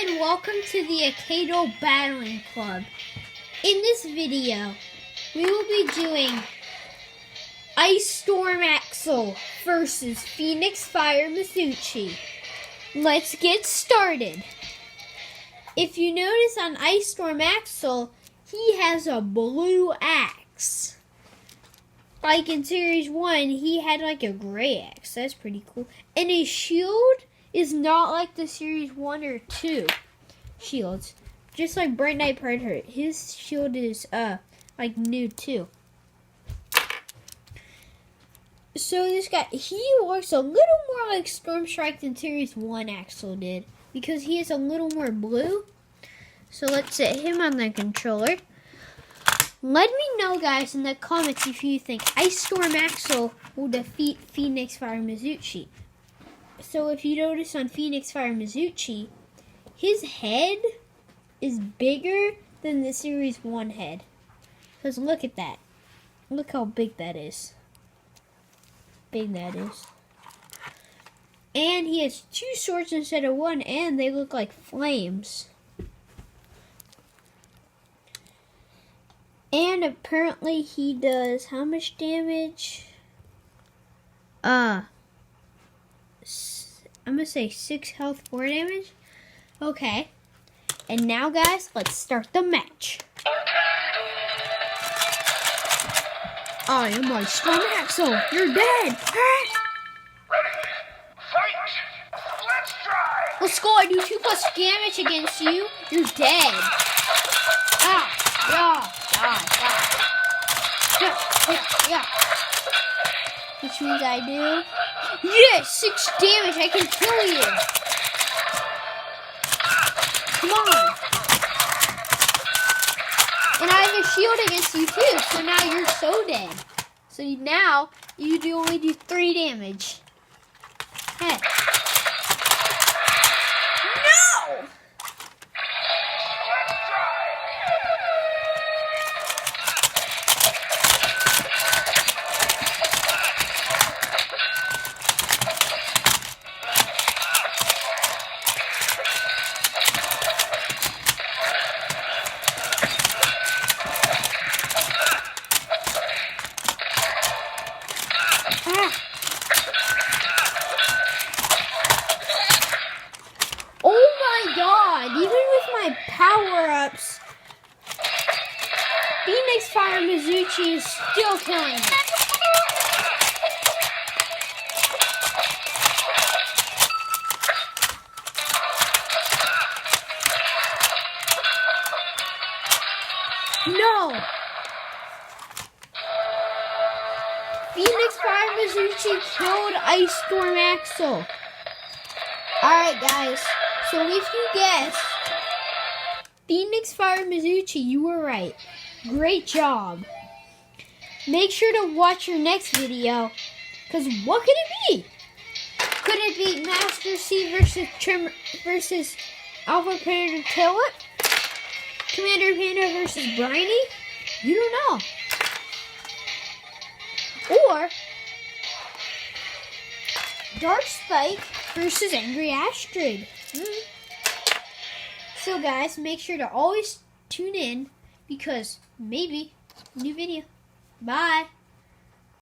and welcome to the Akedo Battling Club. In this video, we will be doing Ice Storm Axel versus Phoenix Fire Mizuchi. Let's get started. If you notice on Ice Storm Axel, he has a blue axe. Like in Series 1, he had like a gray axe. That's pretty cool. And his shield is not like the Series 1 or 2 shields. Just like Bright Knight Predator. His shield is like new too. So this guy, he looks a little more like Storm Strike than Series 1 Axel did. Because he is a little more blue. So let's set him on the controller. Let me know, guys, in the comments if you think Ice Storm Axel will defeat Phoenix Fire Mizuchi. So if you notice on Phoenix Fire Mizuchi, his head is bigger than the Series 1 head. Because look at that. Look how big that is. Big that is. And he has 2 swords instead of 1, and they look like flames. And apparently he does how much damage? I'm gonna say 6 health, 4 damage. Okay. And now, guys, let's start the match. I am Ice Storm Axel. You're dead. Ready. Fight. Let's try. Let's go. I do 2 plus damage against you. You're dead. Yeah. Which means I do. Yes, 6 damage. I can kill you. Come on. And I have a shield against you too. So now you're so dead. So now you only do 3 damage. Hey. No! Oh my god, even with my power-ups, Phoenix Fire Mizuchi is still killing me. No! Phoenix Fire Mizuchi killed Ice Storm Axel. Alright, guys. So if you guessed Phoenix Fire Mizuchi, you were right. Great job. Make sure to watch your next video. Because what could it be? Could it be Master C versus Alpha Predator Tailwhip? Commander Panda versus Briny? You don't know. Or Dark Spike versus Angry Astrid. So guys, make sure to always tune in because maybe new video. Bye.